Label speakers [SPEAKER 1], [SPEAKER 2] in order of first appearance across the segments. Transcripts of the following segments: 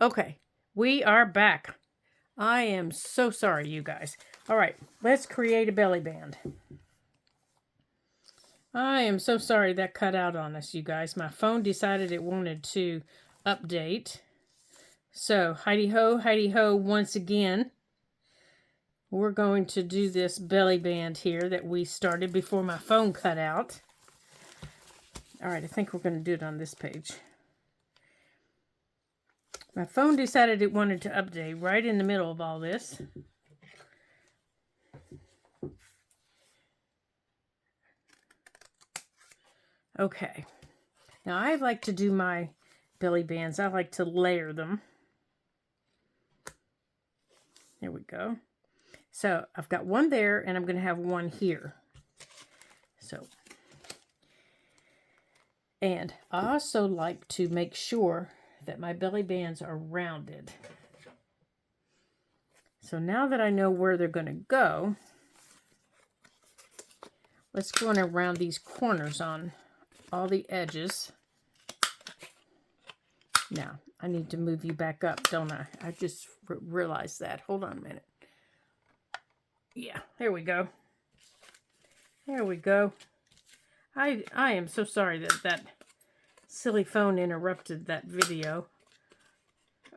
[SPEAKER 1] Okay, we are back. I am so sorry, you guys. All right, let's create a belly band. I am so sorry that cut out on us, you guys. My phone decided it wanted to update. So, heidi ho, once again. We're going to do this belly band here that we started before my phone cut out. All right, I think we're going to do it on this page. My phone decided it wanted to update right in the middle of all this. Okay. Now, I like to do my belly bands. I like to layer them. There we go. So, I've got one there, and I'm going to have one here. So, and I also like to make sure that my belly bands are rounded. So now that I know where they're going to go, let's go in around these corners on all the edges. Now, I need to move you back up, don't I? I just realized that. Hold on a minute. Yeah, there we go. There we go. I am so sorry that silly phone interrupted that video.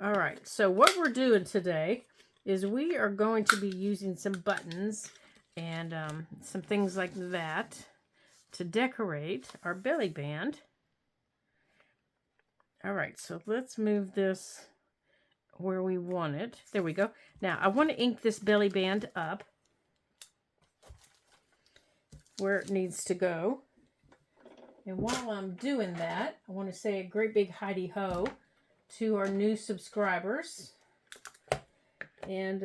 [SPEAKER 1] All right, so what we're doing today is we are going to be using some buttons and some things like that to decorate our belly band. All right, so let's move this where we want it. There we go. Now, I want to ink this belly band up where it needs to go. And while I'm doing that, I want to say a great big Heidi Ho to our new subscribers. And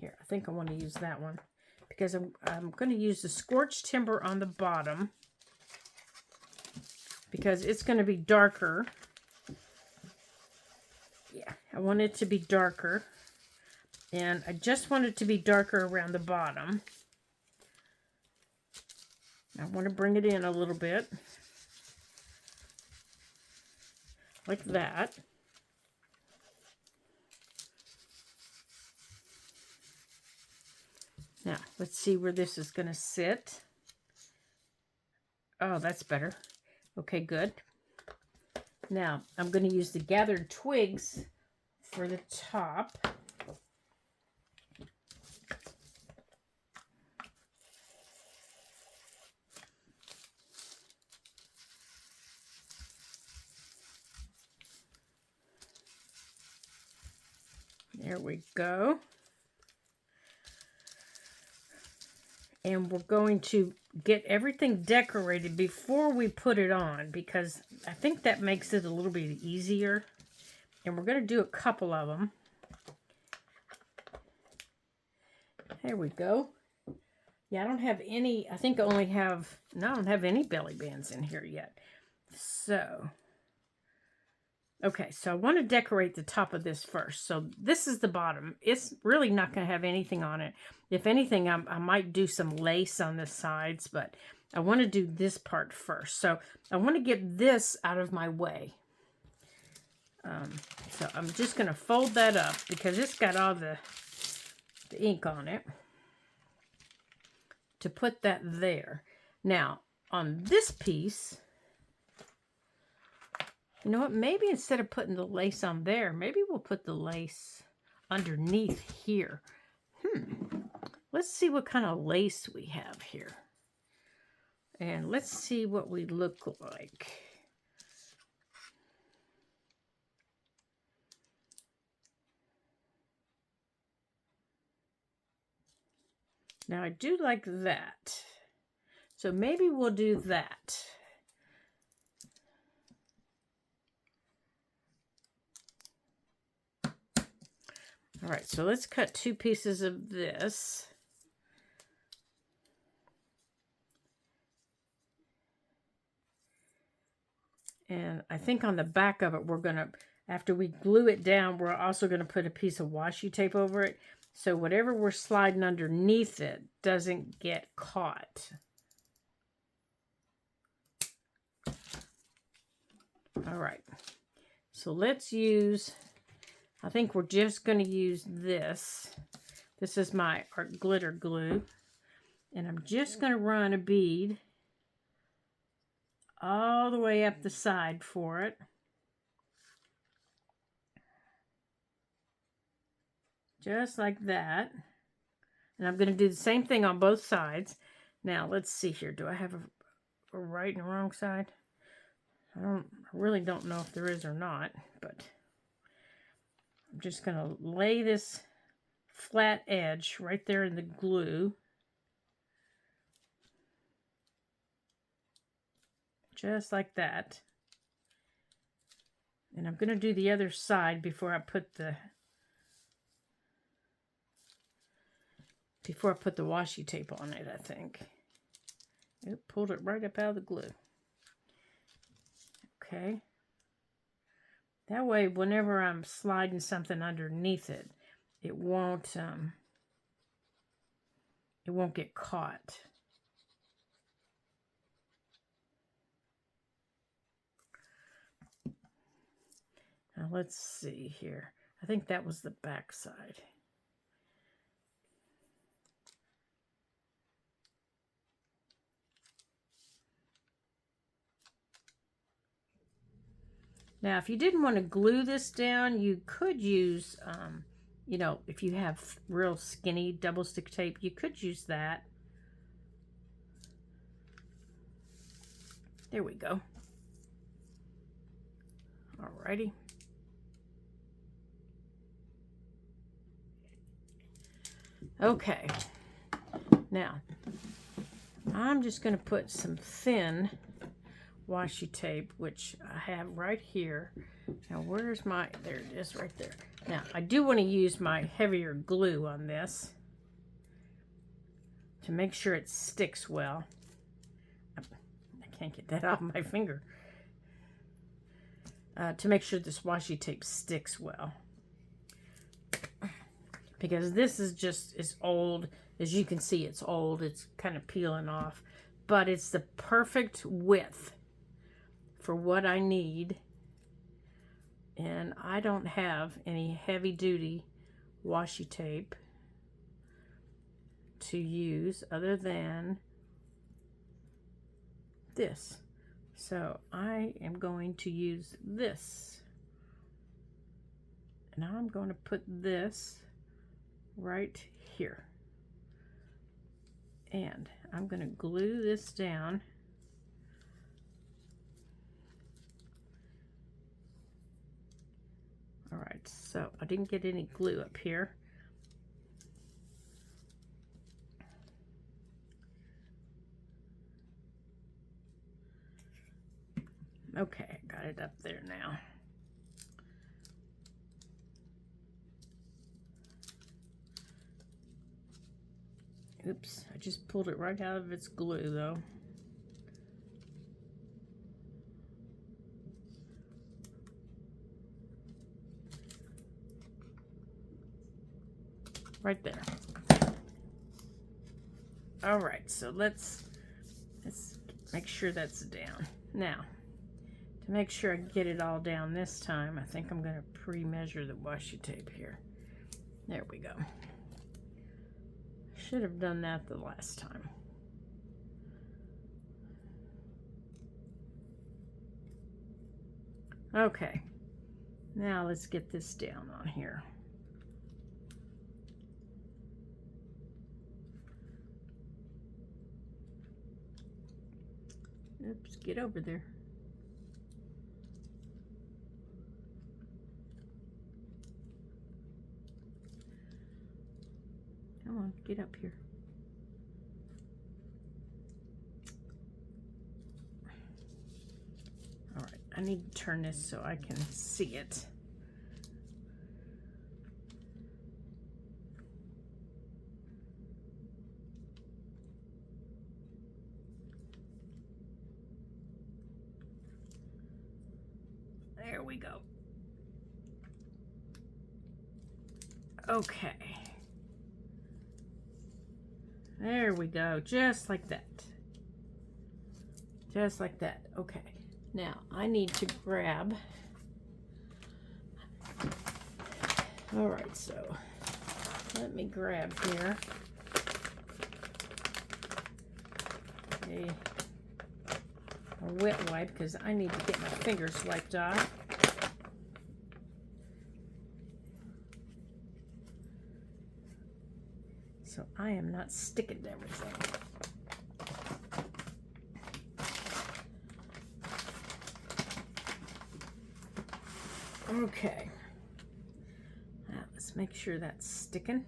[SPEAKER 1] here, I think I want to use that one because I'm going to use the scorched timber on the bottom because it's going to be darker. Yeah, I want it to be darker. And I just want it to be darker around the bottom. I want to bring it in a little bit. Like that. Now, let's see where this is going to sit. Oh, that's better. Okay, good. Now, I'm going to use the gathered twigs for the top. There we go. And we're going to get everything decorated before we put it on because I think that makes it a little bit easier. And we're going to do a couple of them. There we go. Yeah, I don't have any, I think I only have, no, I don't have any belly bands in here yet. So, okay, so I want to decorate the top of this first. So this is the bottom. It's really not going to have anything on it. If anything, I might do some lace on the sides, but I want to do this part first. So I want to get this out of my way. So I'm just going to fold that up because it's got all the ink on it to put that there. Now, on this piece, you know what? Maybe instead of putting the lace on there, maybe we'll put the lace underneath here. Let's see what kind of lace we have here. And let's see what we look like. Now, I do like that. So maybe we'll do that. All right, so let's cut 2 pieces of this. And I think on the back of it, we're going to, after we glue it down, we're also going to put a piece of washi tape over it. So whatever we're sliding underneath it doesn't get caught. All right. So let's use, I think we're just going to use this. This is my art glitter glue. And I'm just going to run a bead all the way up the side for it. Just like that. And I'm going to do the same thing on both sides. Now, let's see here. Do I have a right and a wrong side? I really don't know if there is or not, but I'm just going to lay this flat edge right there in the glue. Just like that. And I'm going to do the other side before I put the washi tape on it, I think. It pulled it right up out of the glue. Okay. That way, whenever I'm sliding something underneath it, it won't get caught. Now let's see here. I think that was the back side. Now, if you didn't want to glue this down, you could use, you know, if you have real skinny double stick tape, you could use that. There we go. Alrighty. Okay. Now, I'm just going to put some thin washi tape, which I have right here. Now, where's my, there it is right there. Now, I do want to use my heavier glue on this to make sure it sticks well. I can't get that off my finger. To make sure this washi tape sticks well. Because this is old. As you can see, it's old. It's kind of peeling off. But it's the perfect width for what I need. And I don't have any heavy-duty washi tape to use other than this. So I am going to use this. And I'm going to put this right here. And I'm going to glue this down. All right, so I didn't get any glue up here. Okay, got it up there now. Oops, I just pulled it right out of its glue though. Right there. All right, so let's make sure that's down. Now, to make sure I get it all down this time, I think I'm going to pre-measure the washi tape here. There we go. Should have done that the last time. Okay, now let's get this down on here. Oops, get over there. Come on, get up here. All right, I need to turn this so I can see it. There we go. Okay. There we go, just like that. Just like that. Okay. Now, I need to grab, all right, so let me grab here a wet wipe because I need to get my fingers wiped off. So I am not sticking to everything. Okay. Now let's make sure that's sticking.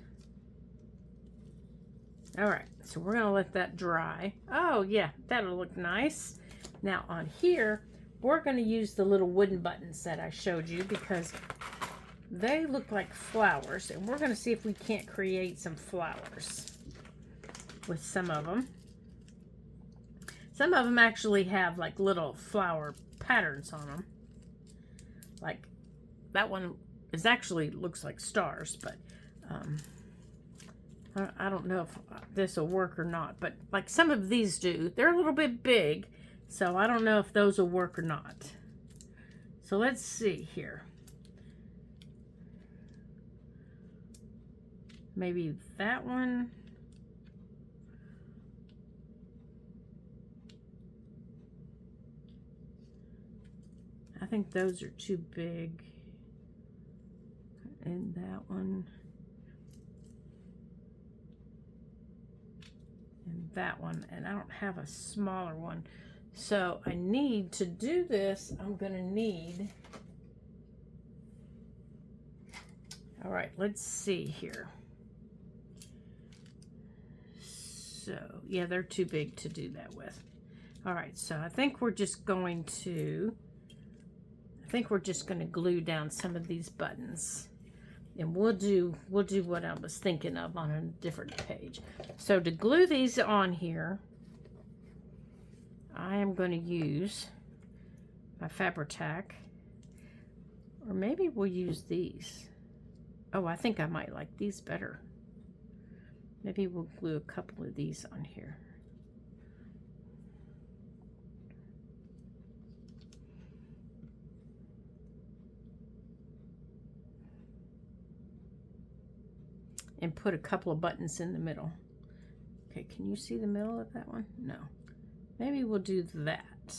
[SPEAKER 1] All right, so we're gonna let that dry. Oh yeah, that'll look nice. Now on here, we're gonna use the little wooden buttons that I showed you because they look like flowers, and we're gonna see if we can't create some flowers with some of them. Some of them actually have like little flower patterns on them. Like that one is actually looks like stars, but I don't know if this will work or not, but like some of these do. They're a little bit big, so I don't know if those will work or not. So let's see here. Maybe that one. I think those are too big. And that one. And that one. And I don't have a smaller one. So I need to do this. I'm going to need. All right, let's see here. So, yeah, they're too big to do that with. All right, so I think we're just going to glue down some of these buttons. And we'll do what I was thinking of on a different page. So to glue these on here, I am going to use my Fabri-Tac. Or maybe we'll use these. Oh, I think I might like these better. Maybe we'll glue a couple of these on here. And put a couple of buttons in the middle. Okay, can you see the middle of that one? No. Maybe we'll do that.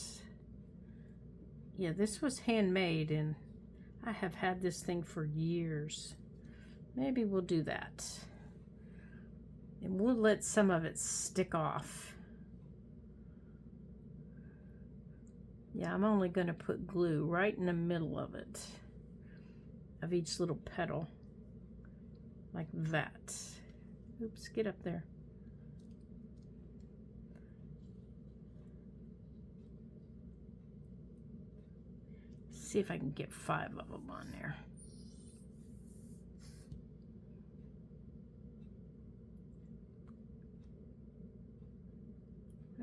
[SPEAKER 1] Yeah, this was handmade and I have had this thing for years. Maybe we'll do that. And we'll let some of it stick off. Yeah, I'm only going to put glue right in the middle of it, of each little petal, like that. Oops, get up there. See if I can get 5 of them on there.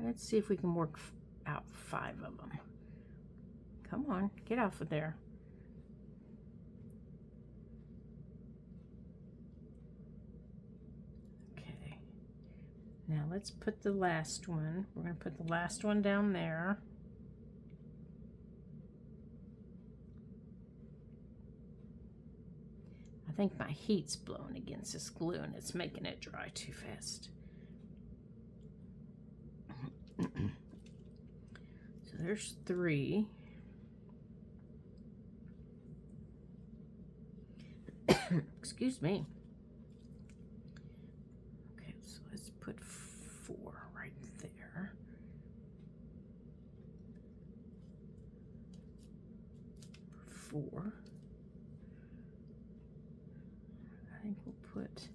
[SPEAKER 1] Let's see if we can work out 5 of them. Come on, get off of there. Okay. Now let's put the last one. We're going to put the last one down there. I think my heat's blowing against this glue and it's making it dry too fast. So there's 3. Excuse me. Okay, so let's put 4 right there. Four. I think we'll put,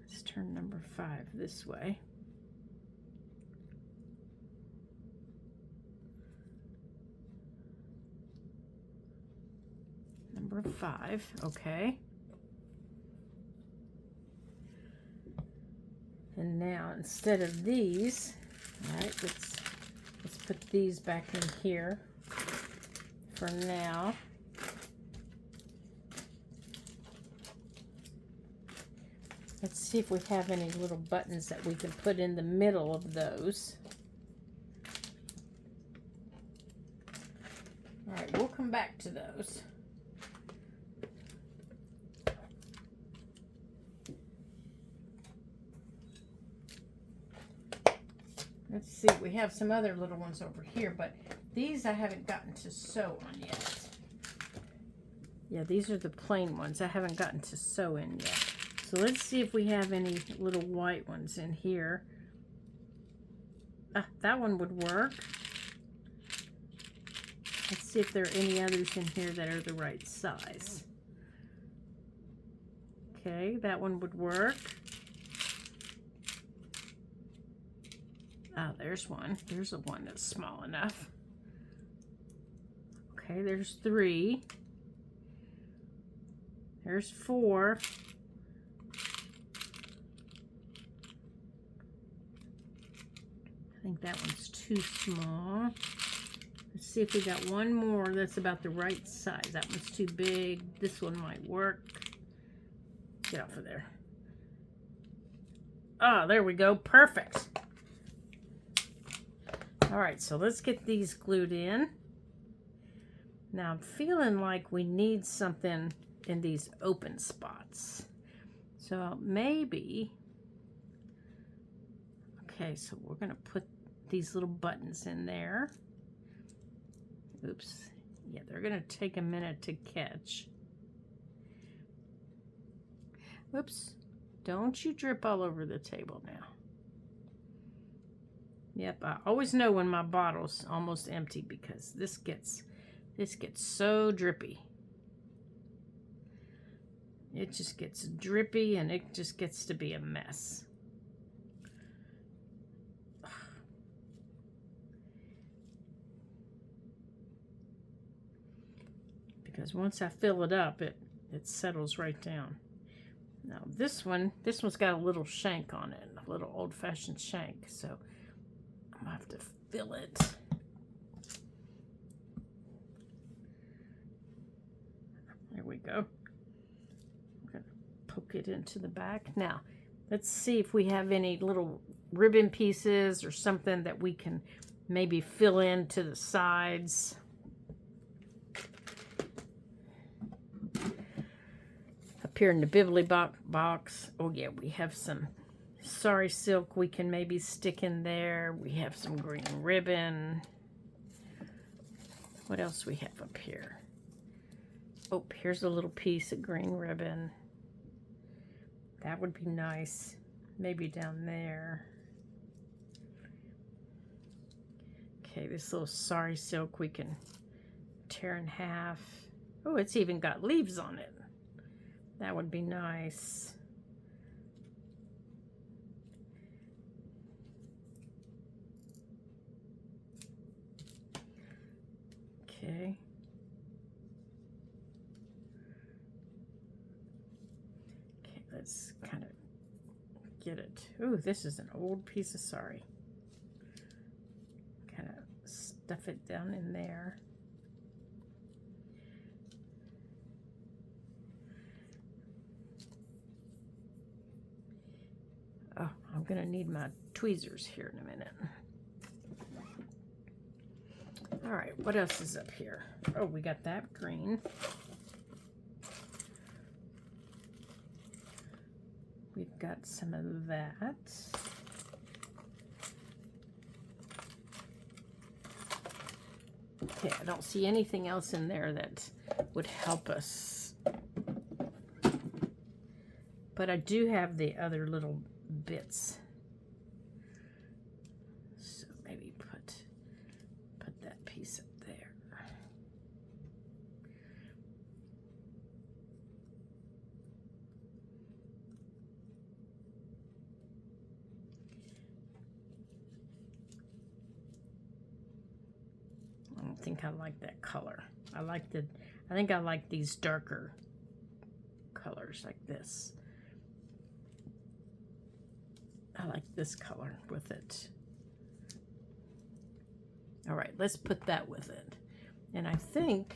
[SPEAKER 1] let's turn number 5 this way. Number 5, okay. And now instead of these, all right, let's put these back in here for now. Let's see if we have any little buttons that we can put in the middle of those. come back to those. Let's see, we have some other little ones over here, but these I haven't gotten to sew on yet. Yeah, these are the plain ones. I haven't gotten to sew in yet. So let's see if we have any little white ones in here. That one would work. Let's see if there are any others in here that are the right size. Okay, that one would work. Oh, there's one. There's a one that's small enough. Okay, there's 3. There's 4. I think that one's too small. Let's see if we got one more that's about the right size. That one's too big. This one might work. Get off of there. Oh, there we go. Perfect. All right, so let's get these glued in. Now I'm feeling like we need something in these open spots. So maybe, okay, so we're gonna put these little buttons in there. Oops, yeah, they're gonna take a minute to catch. Whoops, don't you drip all over the table now. Yep, I always know when my bottle's almost empty because this gets so drippy. It just gets drippy and it just gets to be a mess. Because once I fill it up, it settles right down. Now this one's got a little shank on it, a little old-fashioned shank, so I'm gonna have to fill it. There we go. I'm gonna poke it into the back. Now, let's see if we have any little ribbon pieces or something that we can maybe fill in to the sides. Up here in the bibbly box, oh yeah, we have some sari silk we can maybe stick in there. We have some green ribbon. What else we have up here? Oh, here's a little piece of green ribbon. That would be nice. Maybe down there. Okay, this little sari silk we can tear in half. Oh, it's even got leaves on it. That would be nice. Okay. Okay, let's kind of get it. Ooh, this is an old piece of sari. Kind of stuff it down in there. Oh, I'm gonna need my tweezers here in a minute. All right, what else is up here? Oh, we got that green. We've got some of that. Okay, I don't see anything else in there that would help us. But I do have the other little bits. So maybe put that piece up there. I don't think I like that color. I think I like these darker colors like this. I like this color with it. All right, let's put that with it. And I think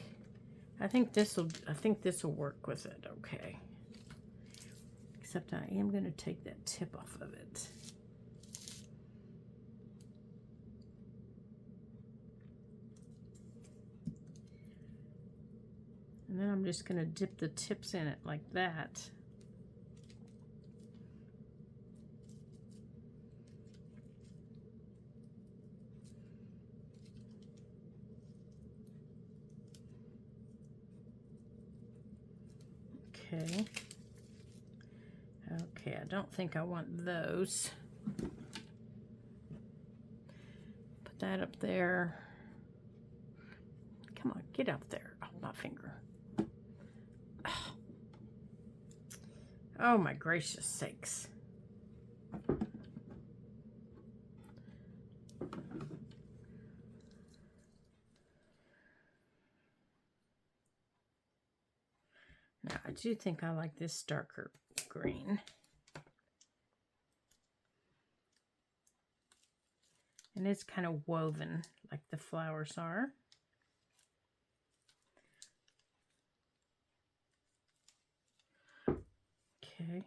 [SPEAKER 1] this will work with it. Okay. Except I am going to take that tip off of it. And then I'm just going to dip the tips in it like that. Okay. Okay, I don't think I want those. Put that up there. Come on, get up there. Oh, my finger. Oh, my gracious sakes. Now, I do think I like this darker green. And it's kind of woven like the flowers are. Okay.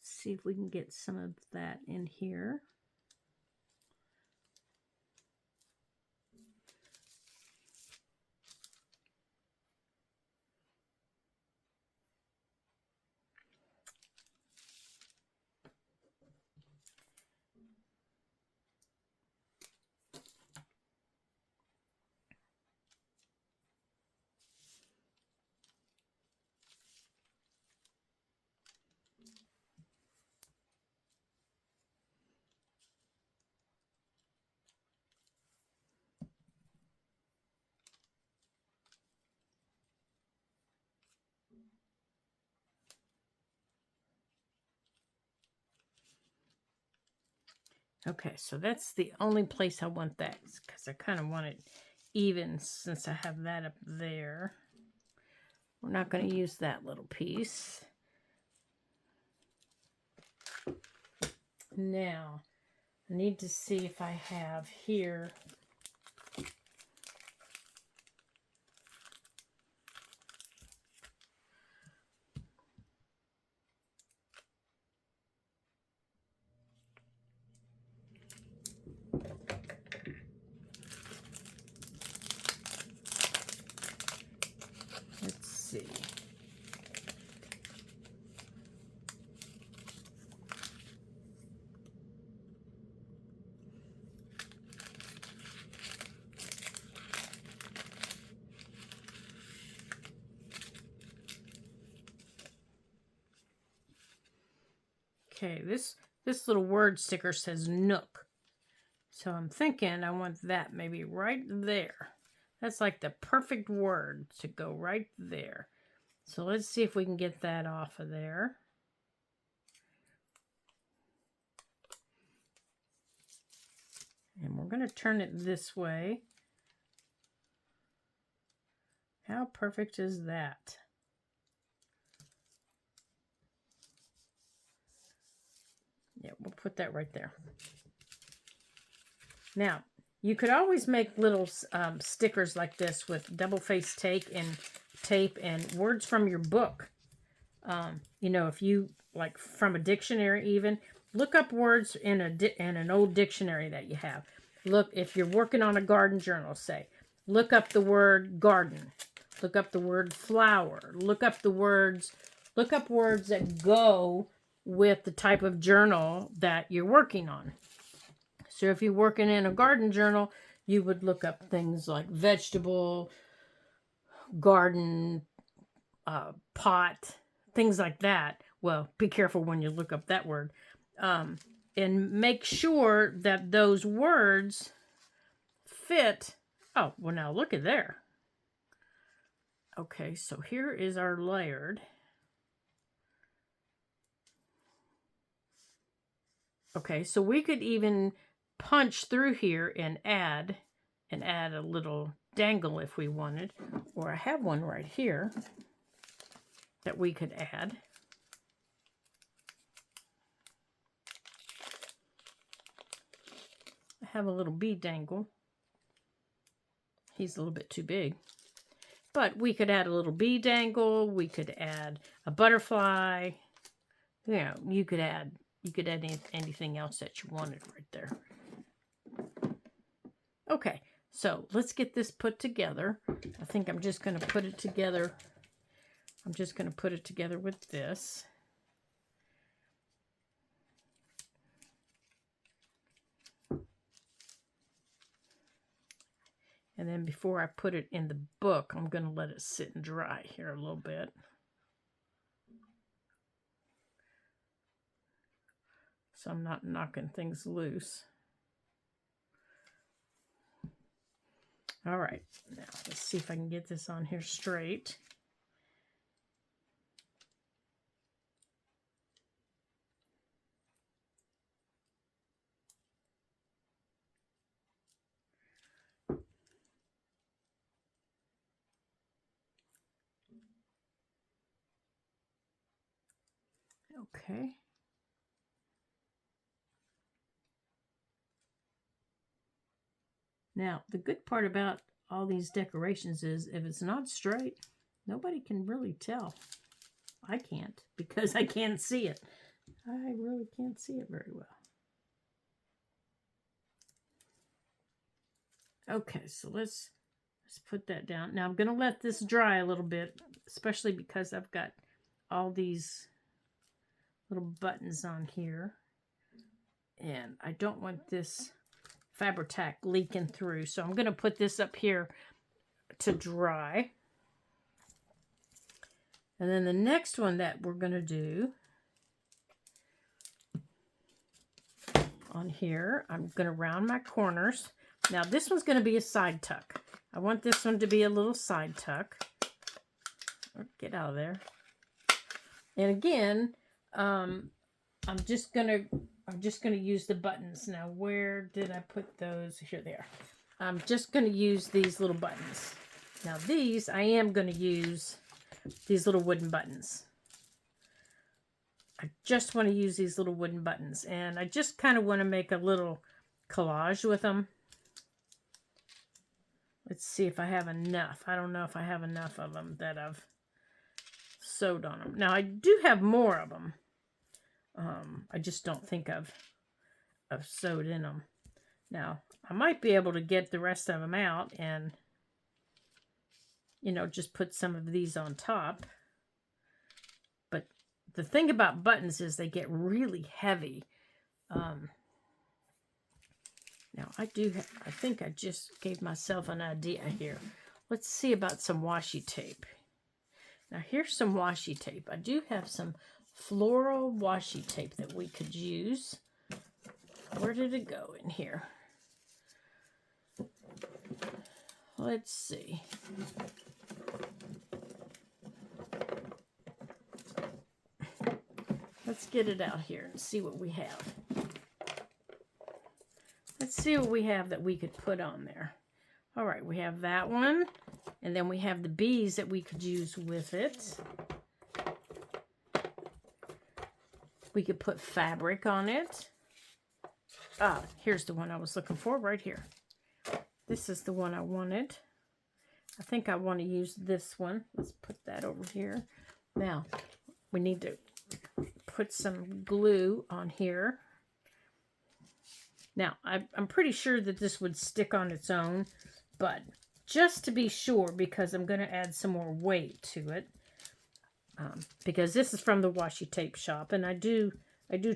[SPEAKER 1] See if we can get some of that in here. Okay, so that's the only place I want that, because I kind of want it even since I have that up there. We're not going to use that little piece. Now, I need to see if I have here. Let's see. Okay, this little word sticker says Nook. So I'm thinking I want that maybe right there. That's like the perfect word to go right there. So let's see if we can get that off of there. And we're going to turn it this way. How perfect is that? Yeah, we'll put that right there. Now, you could always make little stickers like this with double-faced tape and words from your book. You know, if you, like from a dictionary even, look up words in an old dictionary that you have. Look, if you're working on a garden journal, say, look up the word garden. Look up the word flower. Look up words that go with the type of journal that you're working on. So if you're working in a garden journal, you would look up things like vegetable, garden, pot, things like that. Well, be careful when you look up that word. And make sure that those words fit. Oh, well now look at there. Okay, so here is our layered. Okay, so we could even punch through here and add a little dangle if we wanted, or I have one right here that we could add. I have a little bee dangle. He's a little bit too big. But we could add a little bee dangle. We could add a butterfly. you could add anything else that you wanted right there. Okay, so let's get this put together. I think I'm just going to put it together. I'm just going to put it together with this. And then before I put it in the book, I'm going to let it sit and dry here a little bit. So I'm not knocking things loose. All right, now let's see if I can get this on here straight. Okay. Now, the good part about all these decorations is if it's not straight, nobody can really tell. I can't because I can't see it. I really can't see it very well. Okay, so let's put that down. Now I'm going to let this dry a little bit, especially because I've got all these little buttons on here. And I don't want this Fabri-Tac leaking through. So I'm going to put this up here to dry. And then the next one that we're going to do on here, I'm going to round my corners. Now this one's going to be a side tuck. I want this one to be a little side tuck. Get out of there. And again, I'm just gonna use the buttons. Now where did I put those? Here they are. I'm just gonna use these little buttons. Now these, I am gonna use these little wooden buttons. I just want to use these little wooden buttons, and I just kind of want to make a little collage with them. Let's see if I have enough. I don't know if I have enough of them that I've sewed on them. Now I do have more of them. I just don't think I've sewed in them. Now I might be able to get the rest of them out and, you know, just put some of these on top. But the thing about buttons is they get really heavy. Now I think I just gave myself an idea here. Let's see about some washi tape. Now here's some washi tape. I do have some floral washi tape that we could use. Where did it go in here? Let's see. Let's get it out here and see what we have. Let's see what we have that we could put on there. All right, we have that one. And then we have the bees that we could use with it. We could put fabric on it. Ah, here's the one I was looking for right here. This is the one I wanted. I think I want to use this one. Let's put that over here. Now, we need to put some glue on here. Now, I'm pretty sure that this would stick on its own, but just to be sure, because I'm going to add some more weight to it, because this is from the washi tape shop, and I do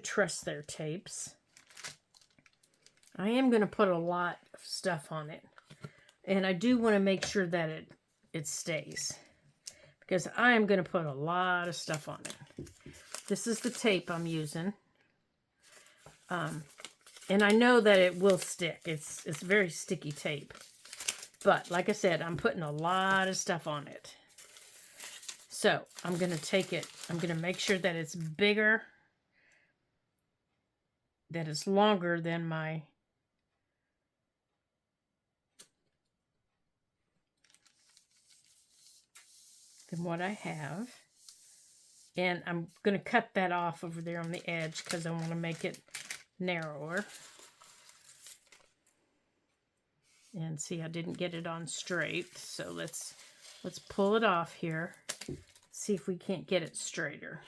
[SPEAKER 1] trust their tapes. I am going to put a lot of stuff on it, and I do want to make sure that it stays, because I am going to put a lot of stuff on it. This is the tape I'm using. And I know that it will stick. It's very sticky tape. But like I said, I'm putting a lot of stuff on it. So I'm going to take it. I'm going to make sure that it's bigger. That it's longer than what I have. And I'm going to cut that off over there on the edge because I want to make it narrower. And see, I didn't get it on straight, so let's pull it off here. See if we can't get it straighter.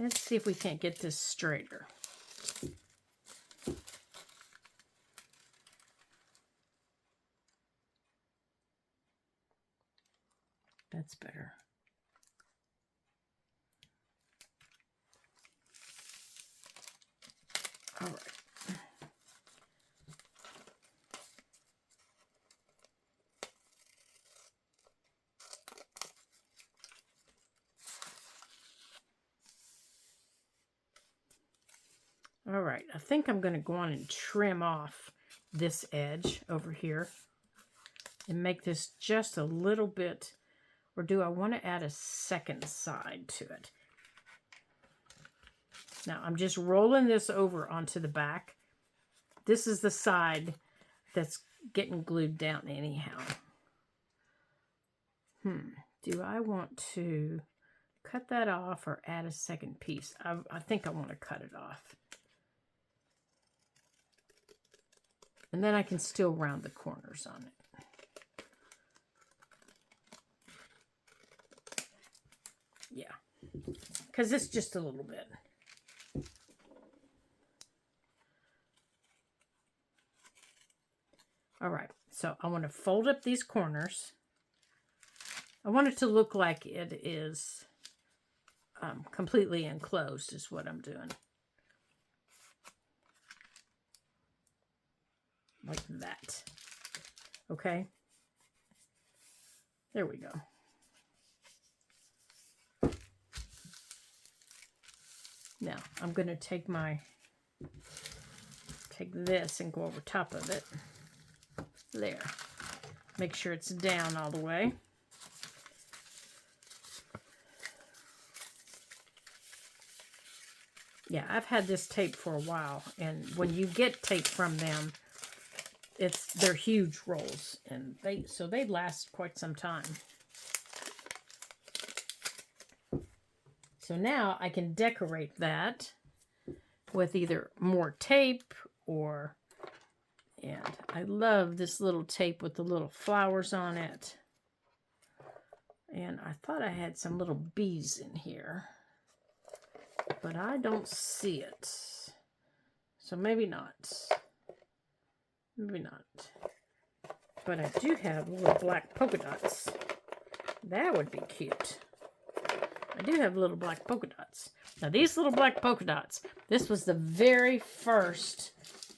[SPEAKER 1] Let's see if we can't get this straighter. That's better. All right. All right, I think I'm going to go on and trim off this edge over here and make this just a little bit, or do I want to add a second side to it? Now, I'm just rolling this over onto the back. This is the side that's getting glued down anyhow. Do I want to cut that off or add a second piece? I think I want to cut it off. And then I can still round the corners on it. Yeah, because it's just a little bit. All right, so I want to fold up these corners. I want it to look like it is completely enclosed is what I'm doing. Like that. Okay. There we go. Now I'm going to take this and go over top of it. There. Make sure it's down all the way. Yeah, I've had this tape for a while, and when you get tape from them, they're huge rolls, and they last quite some time. So now I can decorate that with either more tape or, and I love this little tape with the little flowers on it. And I thought I had some little bees in here, but I don't see it. So maybe not. Maybe not. But I do have little black polka dots. That would be cute. I do have little black polka dots. Now these little black polka dots, this was the very first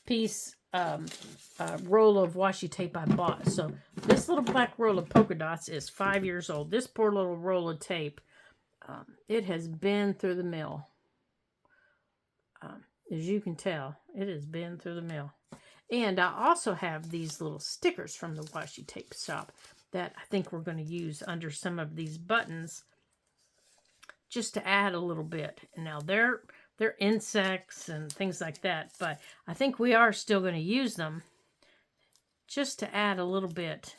[SPEAKER 1] piece, roll of washi tape I bought. So this little black roll of polka dots is 5 years old. This poor little roll of tape, it has been through the mill. As you can tell, it has been through the mill. And I also have these little stickers from the washi tape shop that I think we're going to use under some of these buttons just to add a little bit. Now they're insects and things like that, but I think we are still going to use them just to add a little bit.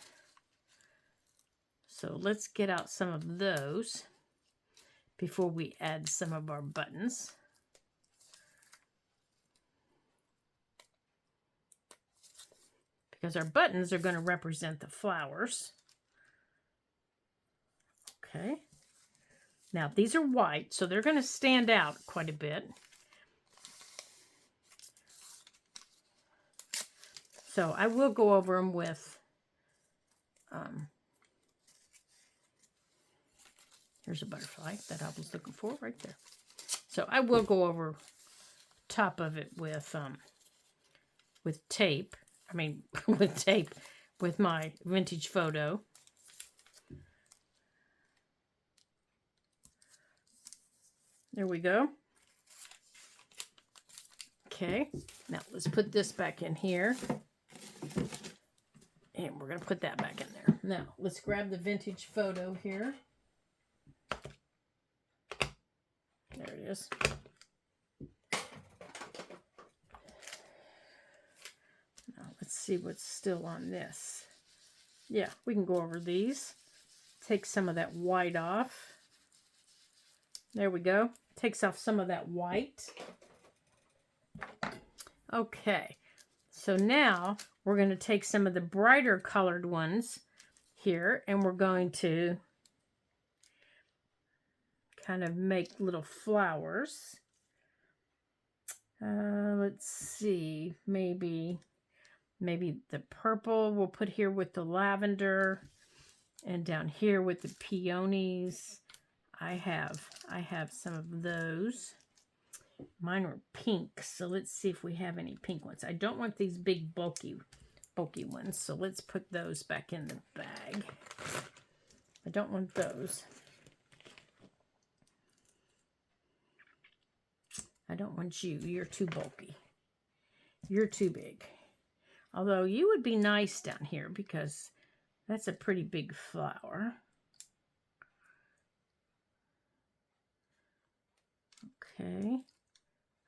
[SPEAKER 1] So let's get out some of those before we add some of our buttons. Because our buttons are going to represent the flowers. Okay. Now, these are white, so they're going to stand out quite a bit. So I will go over them with, here's a butterfly that I was looking for right there. So I will go over top of it with tape. I mean, with tape, with my vintage photo. There we go. Okay, now let's put this back in here. And we're going to put that back in there. Now, let's grab the vintage photo here. There it is. Now, let's see what's still on this. Yeah, we can go over these. Take some of that white off. There we go. Takes off some of that white. Okay, so now we're going to take some of the brighter colored ones here, and we're going to, kind of make little flowers. Let's see, maybe the purple we'll put here with the lavender, and down here with the peonies. I have some of those. Mine were pink, so let's see if we have any pink ones. I don't want these big bulky ones, so let's put those back in the bag. I don't want those. I don't want you. You're too bulky. You're too big. Although you would be nice down here because that's a pretty big flower. Okay.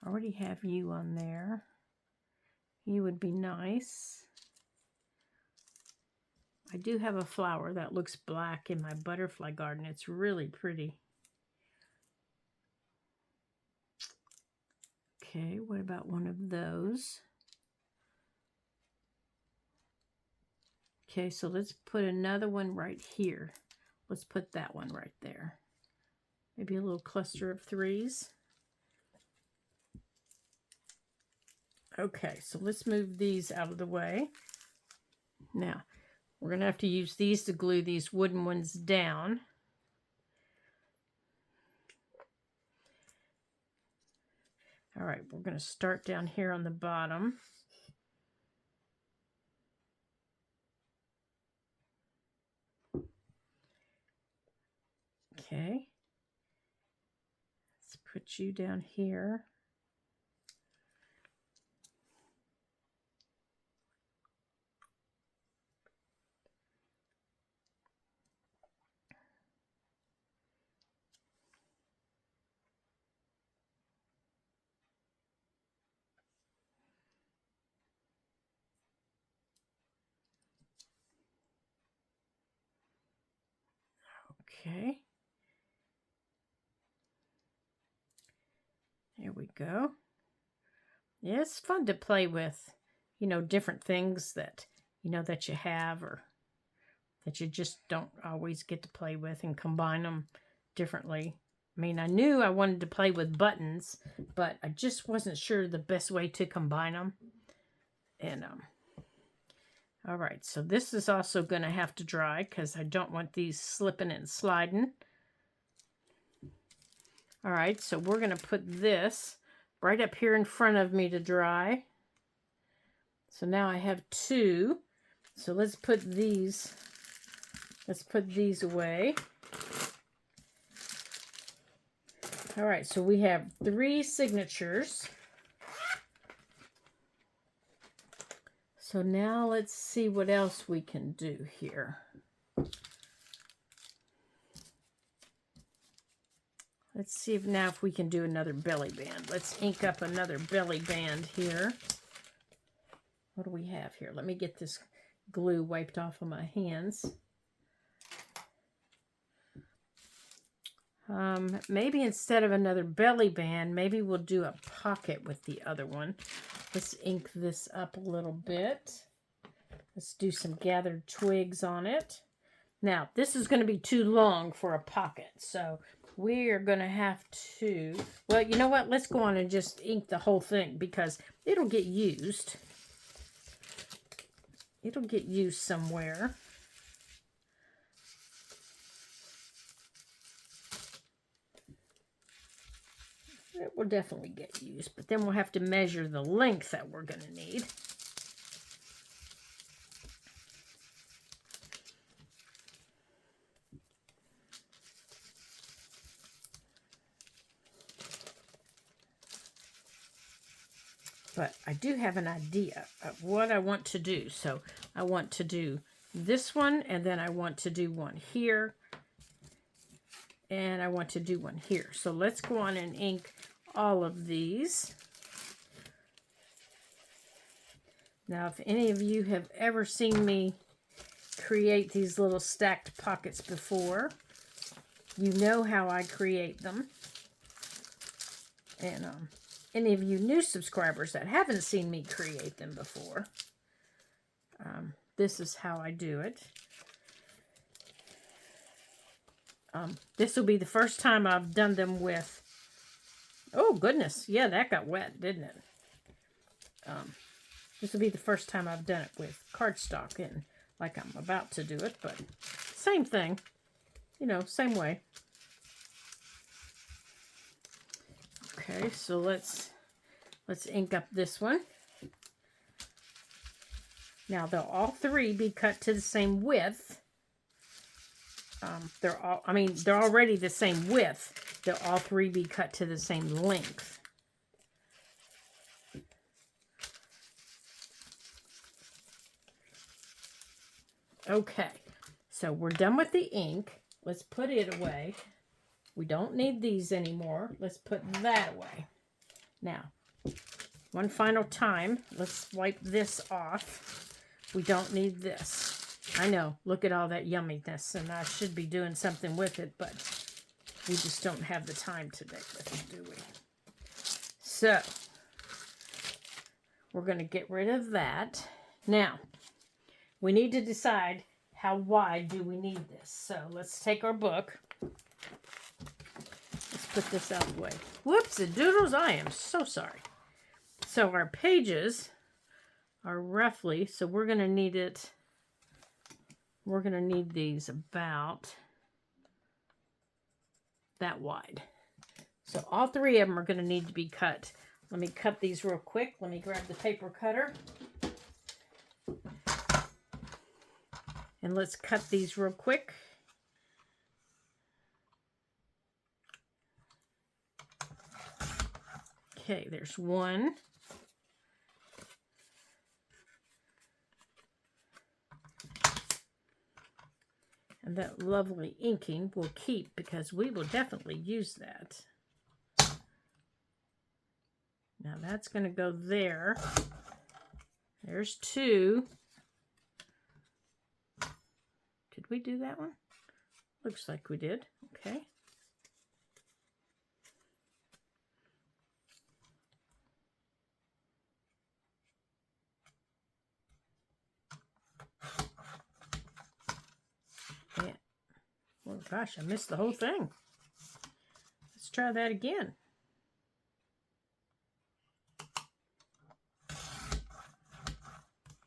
[SPEAKER 1] I already have you on there. You would be nice. I do have a flower that looks black in my butterfly garden. It's really pretty. Okay, what about one of those? Okay, so let's put another one right here. Let's put that one right there. Maybe a little cluster of 3s. Okay, so let's move these out of the way. Now, we're going to have to use these to glue these wooden ones down. All right, we're going to start down here on the bottom. Okay. Let's put you down here. Okay. There we go. Yeah, it's fun to play with, you know, different things that, you know, that you have or that you just don't always get to play with and combine them differently. I mean, I knew I wanted to play with buttons, but I just wasn't sure the best way to combine them. And, all right, so this is also going to have to dry because I don't want these slipping and sliding. All right, so we're going to put this right up here in front of me to dry. So now I have 2. So let's put these away. All right, so we have 3 signatures. So now let's see what else we can do here. Let's see if we can do another belly band. Let's ink up another belly band here. What do we have here? Let me get this glue wiped off of my hands. Maybe instead of another belly band, maybe we'll do a pocket with the other one. Let's ink this up a little bit. Let's do some gathered twigs on it. Now, this is going to be too long for a pocket, so we are going to have to, well, you know what? Let's go on and just ink the whole thing because it'll get used. It'll get used somewhere. It will definitely get used, but then we'll have to measure the length that we're going to need. But I do have an idea of what I want to do. So I want to do this one, and then I want to do one here, and I want to do one here. So let's go on and ink all of these. Now, if any of you have ever seen me create these little stacked pockets before, you know how I create them. And any of you new subscribers that haven't seen me create them before, this is how I do it. This will be the first time I've done them with, oh goodness, yeah, that got wet, didn't it? This will be the first time I've done it with cardstock, and like I'm about to do it, but same thing, you know, same way. Okay, so let's ink up this one. Now they'll all three be cut to the same width. They're already the same width. They'll all three be cut to the same length. Okay, so we're done with the ink. Let's put it away. We don't need these anymore. Let's put that away. Now, one final time, let's wipe this off. We don't need this. I know, look at all that yumminess, and I should be doing something with it, but we just don't have the time today with it, do we? So, we're going to get rid of that. Now, we need to decide how wide do we need this. So, let's take our book. Let's put this out of the way. Whoops-a-doodles, I am so sorry. So, our pages are roughly, so we're going to need it, we're going to need these about that wide. So all three of them are going to need to be cut. Let me cut these real quick. Let me grab the paper cutter. And let's cut these real quick. Okay, there's one. And that lovely inking will keep because we will definitely use that. Now that's going to go there. There's two. Did we do that one? Looks like we did. Okay. Yeah. Oh gosh, I missed the whole thing. Let's try that again.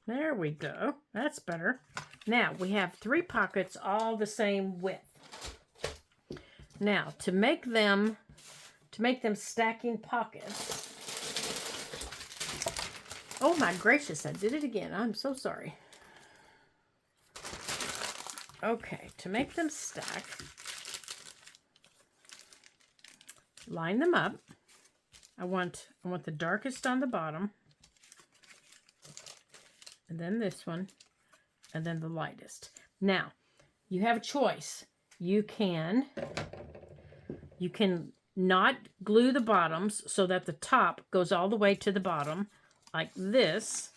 [SPEAKER 1] There we go. That's better. Now we have three pockets all the same width. Now to make them stacking pockets. Oh my gracious, I did it again. I'm so sorry. Okay, to make them stack, line them up. I want the darkest on the bottom, and then this one, and then the lightest. Now, you have a choice. You can not glue the bottoms so that the top goes all the way to the bottom, like this,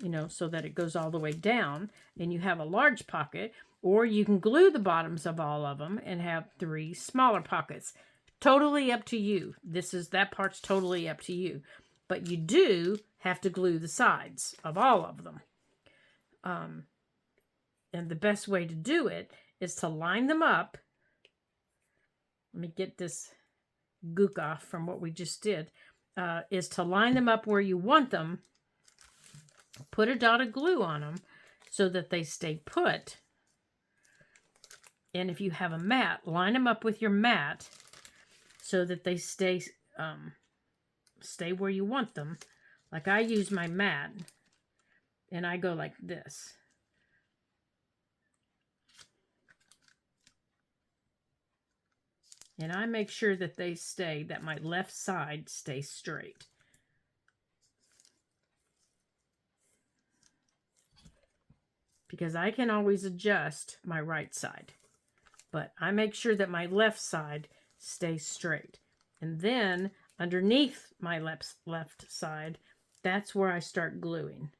[SPEAKER 1] you know, so that it goes all the way down, and you have a large pocket, or you can glue the bottoms of all of them and have three smaller pockets. Totally up to you. That part's totally up to you. But you do have to glue the sides of all of them. And the best way to do it is to line them up. Let me get this gook off from what we just did. Is to line them up where you want them. Put a dot of glue on them so that they stay put. And if you have a mat, line them up with your mat so that they stay where you want them. Like I use my mat and I go like this. And I make sure that that my left side stays straight. Because I can always adjust my right side. But I make sure that my left side stays straight. And then underneath my left side, that's where I start gluing.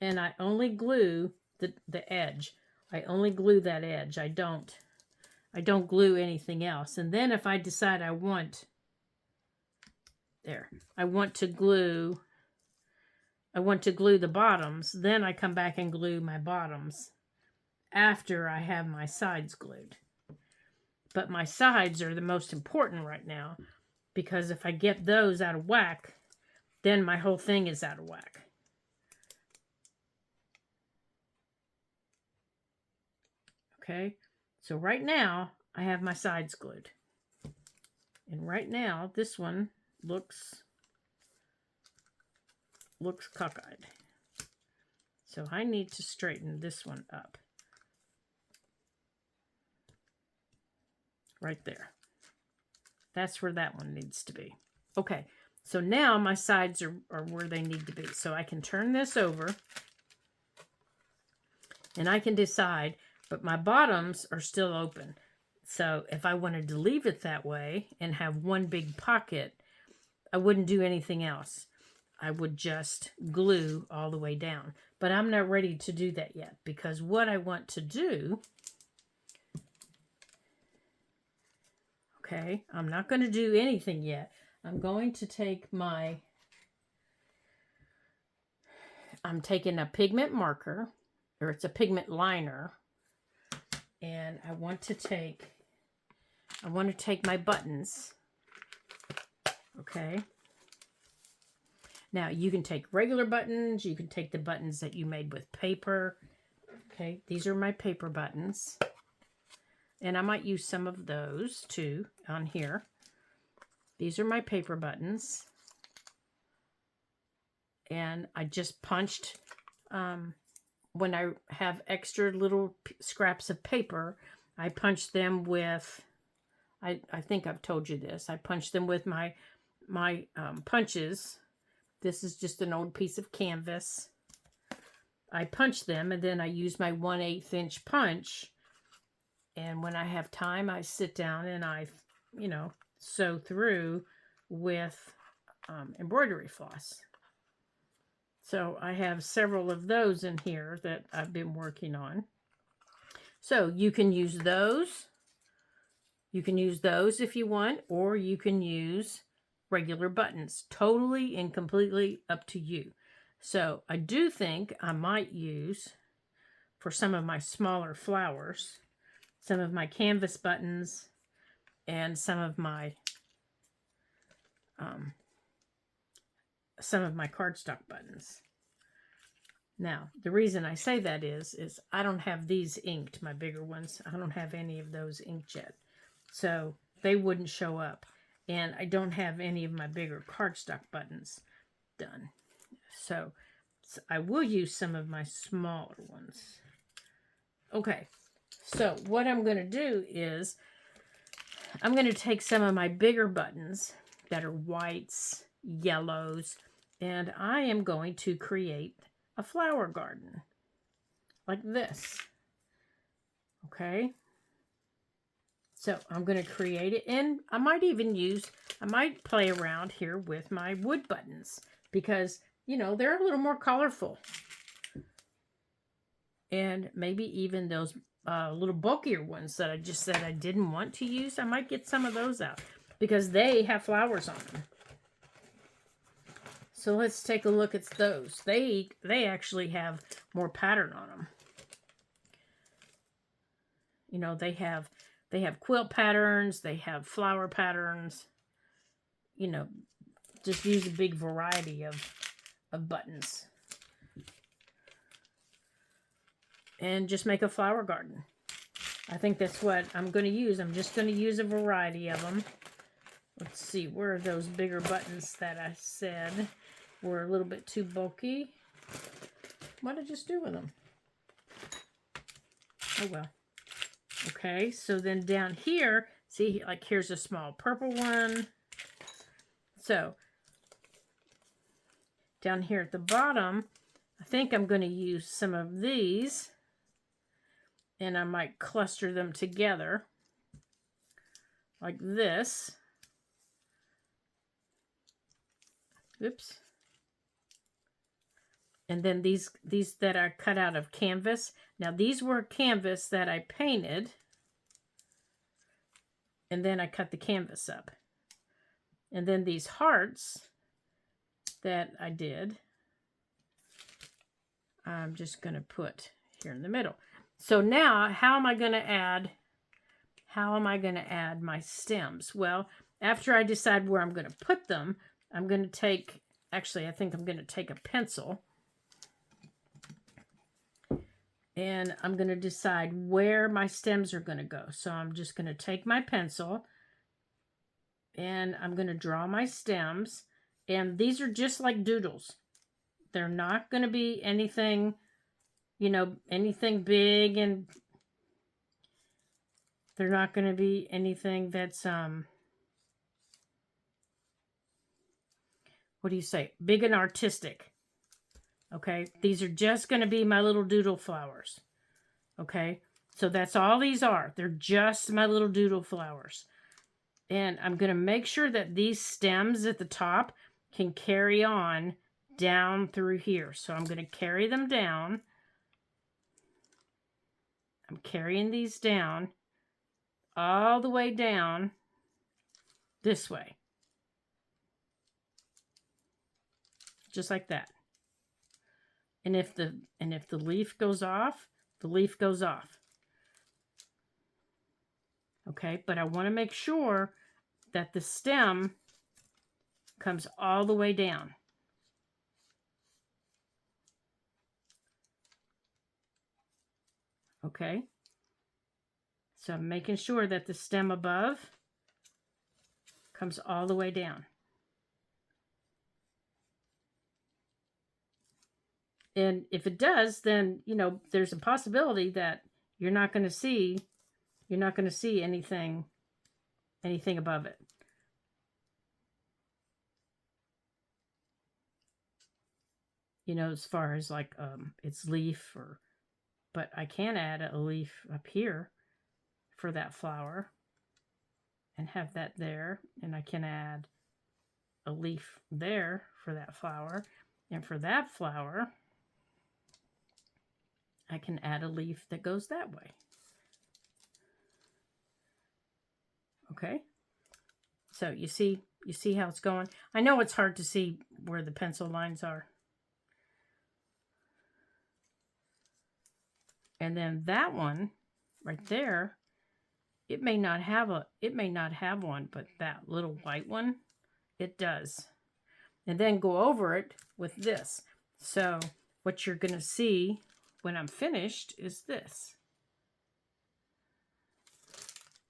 [SPEAKER 1] And I only glue the edge. I only glue that edge. I don't glue anything else. And then if I decide I want to glue the bottoms, then I come back and glue my bottoms after I have my sides glued. But my sides are the most important right now, because if I get those out of whack, then my whole thing is out of whack. Okay, so right now I have my sides glued. And right now this one looks cockeyed. So I need to straighten this one up. Right there. That's where that one needs to be. Okay, so now my sides are where they need to be. So I can turn this over and I can decide, but my bottoms are still open. So if I wanted to leave it that way and have one big pocket, I wouldn't do anything else. I would just glue all the way down. But I'm not ready to do that yet, because what I want to do, okay, I'm not going to do anything yet. I'm going to take I'm taking a pigment marker, or it's a pigment liner, and I want to take my buttons, okay? Now, you can take regular buttons, you can take the buttons that you made with paper, okay? These are my paper buttons, and I might use some of those, too, on here. These are my paper buttons, and I just punched, when I have extra little scraps of paper, I punch them with, I think I've told you this, I punch them with my punches. This is just an old piece of canvas. I punch them, and then I use my 1/8 inch punch, and when I have time, I sit down and I, sew through with embroidery floss. So I have several of those in here that I've been working on. So you can use those. You can use those if you want, or you can use regular buttons. Totally and completely up to you. So I do think I might use, for some of my smaller flowers, some of my canvas buttons and some of my cardstock buttons. Now, the reason I say that is I don't have these inked, my bigger ones. I don't have any of those inked yet. So they wouldn't show up. And I don't have any of my bigger cardstock buttons done. So I will use some of my smaller ones. Okay, so what I'm going to do is I'm going to take some of my bigger buttons that are whites, yellows, and I am going to create a flower garden like this. Okay, so I'm going to create it, and I might play around here with my wood buttons, because they're a little more colorful, and maybe even those little bulkier ones that I just said I didn't want to use, I might get some of those out because they have flowers on them. So let's take a look at those. They actually have more pattern on them. They have quilt patterns, they have flower patterns. Just use a big variety of buttons. And just make a flower garden. I think that's what I'm going to use. I'm just going to use a variety of them. Let's see, where are those bigger buttons that I said were a little bit too bulky? What did I just do with them? Oh well. Okay, so then down here, see, like here's a small purple one. So down here at the bottom, I think I'm going to use some of these, and I might cluster them together like this. Oops. And then these that are cut out of canvas. Now these were canvas that I painted, and then I cut the canvas up. And then these hearts that I did, I'm just going to put here in the middle. So now, how am I going to add my stems? Well, after I decide where I'm going to put them, I'm going to take, actually, I think I'm going to take a pencil, and I'm going to decide where my stems are going to go. So I'm just going to take my pencil, and I'm going to draw my stems, and these are just like doodles. They're not going to be anything, anything big, and they're not going to be anything that's, what do you say? Big and artistic. Okay. These are just going to be my little doodle flowers. Okay. So that's all these are. They're just my little doodle flowers. And I'm going to make sure that these stems at the top can carry on down through here. So I'm going to carry them down. I'm carrying these down all the way down this way. Just like that. And if the leaf goes off, the leaf goes off. Okay, but I want to make sure that the stem comes all the way down. Okay. So I'm making sure that the stem above comes all the way down. And if it does, then, there's a possibility that you're not going to see anything above it. As far as like its leaf, but I can add a leaf up here for that flower and have that there, and I can add a leaf there for that flower, and for that flower I can add a leaf that goes that way. Okay, so you see how it's going. I know it's hard to see where the pencil lines are. And then that one right there, it may not have one, but that little white one, it does. And then go over it with this. So what you're going to see when I'm finished is this.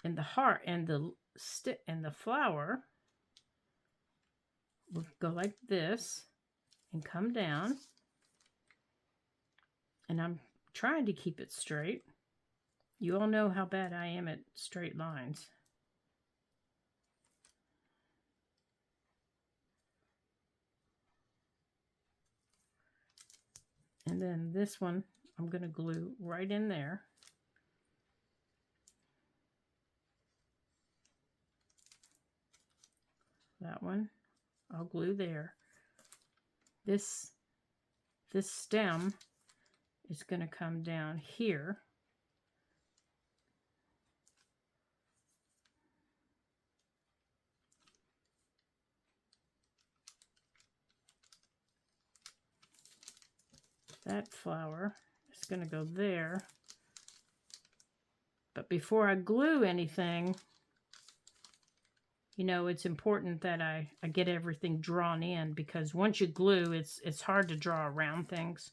[SPEAKER 1] And the heart and the flower will go like this and come down. And I'm trying to keep it straight. You all know how bad I am at straight lines. And then this one, I'm going to glue right in there. That one, I'll glue there. This stem is going to come down here. That flower is going to go there. But before I glue anything, it's important that I get everything drawn in, because once you glue, it's hard to draw around things.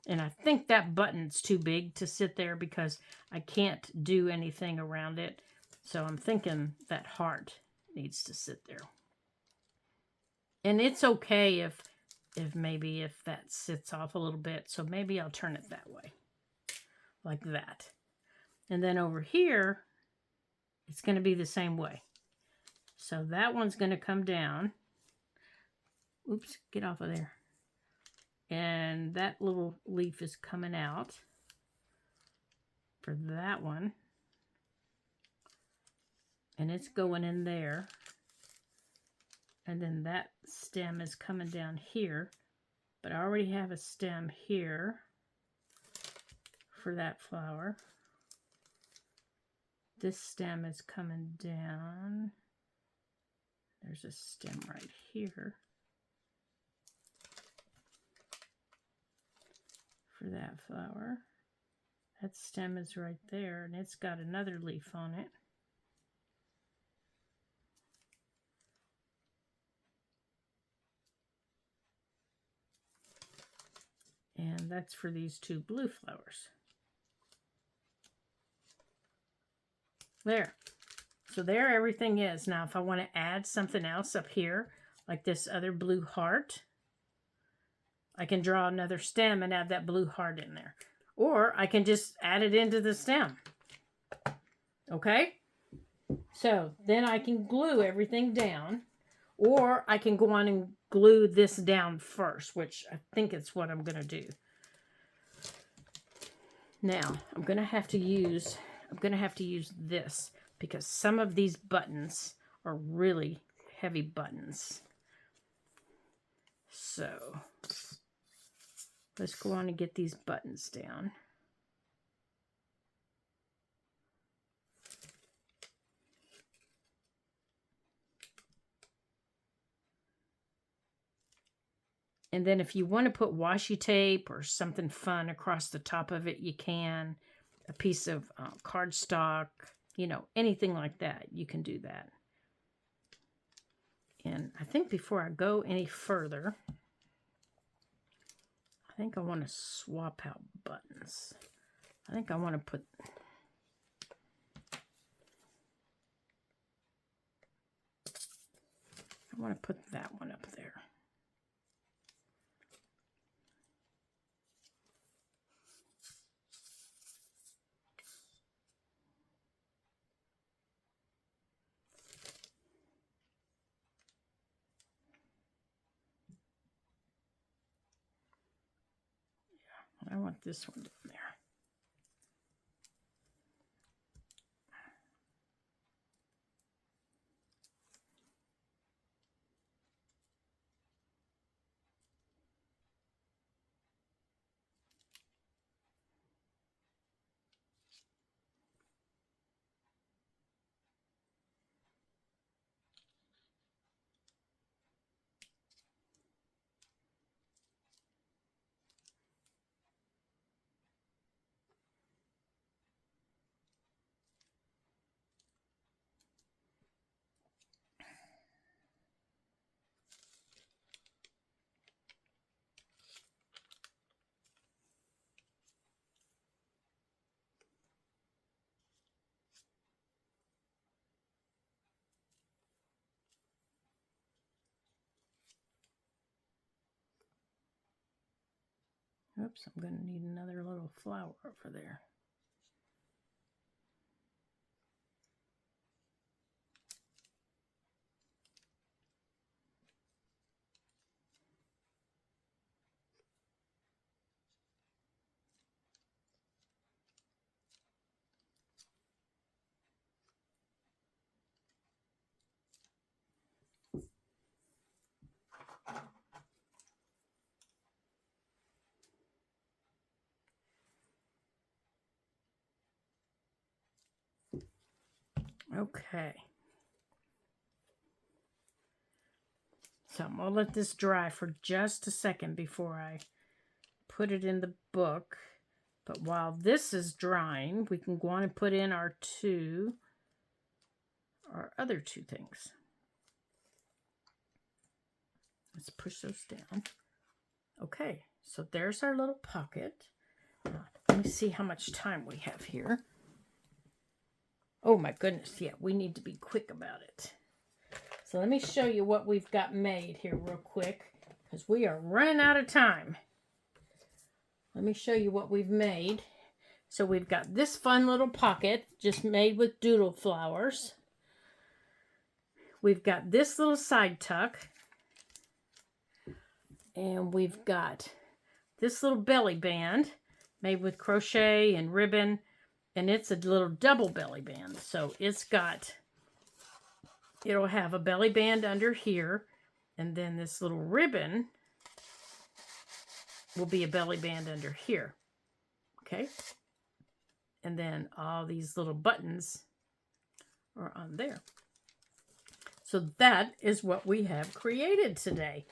[SPEAKER 1] And I think that button's too big to sit there because I can't do anything around it. So I'm thinking that heart needs to sit there. And it's okay if that sits off a little bit. So maybe I'll turn it that way. Like that. And then over here, it's going to be the same way. So that one's going to come down. Oops, get off of there. And that little leaf is coming out for that one. And it's going in there. And then that stem is coming down here. But I already have a stem here for that flower. This stem is coming down. There's a stem right here for that flower. That stem is right there, and it's got another leaf on it. And that's for these two blue flowers. There. So there everything is. Now if I want to add something else up here, like this other blue heart, I can draw another stem and add that blue heart in there. Or I can just add it into the stem. Okay? So then I can glue everything down. Or I can go on and glue this down first, which I think it's what I'm going to do. Now, I'm going to have to use this because some of these buttons are really heavy buttons. So, let's go on and get these buttons down. And then if you want to put washi tape or something fun across the top of it, you can. A piece of cardstock, you know, anything like that, you can do that. And I think before I go any further, I think I want to swap out buttons. I think I want to put... I want to put that one up there. I want this one down there. Oops, I'm going to need another little flower over there. Okay. So I'm going to let this dry for just a second before I put it in the book. But while this is drying, we can go on and put in our other two things. Let's push those down. Okay, so there's our little pocket. Let me see how much time we have here. Oh my goodness, yeah, we need to be quick about it. So let me show you what we've got made here real quick, because we are running out of time. Let me show you what we've made. So we've got this fun little pocket, just made with doodle flowers. We've got this little side tuck. And we've got this little belly band made with crochet and ribbon. And it's a little double belly band. So it'll have a belly band under here. And then this little ribbon will be a belly band under here. Okay. And then all these little buttons are on there. So that is what we have created today.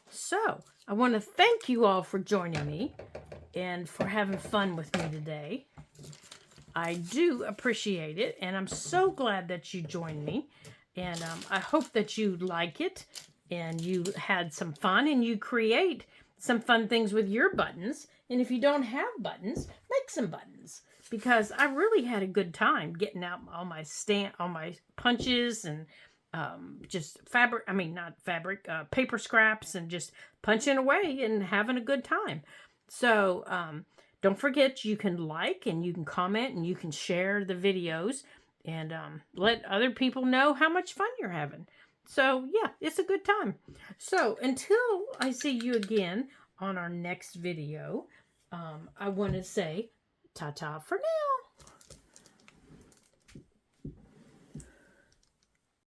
[SPEAKER 1] So I want to thank you all for joining me. and for having fun with me today. I do appreciate it, and I'm so glad that you joined me. And I hope that you like it, and you had some fun, and you create some fun things with your buttons. And if you don't have buttons, make some buttons, because I really had a good time getting out all my punches and just fabric. I mean, not fabric, paper scraps, and just punching away and having a good time. So don't forget, you can like and you can comment and you can share the videos and let other people know how much fun you're having. So yeah, it's a good time. So until I see you again on our next video, I want to say ta-ta for now.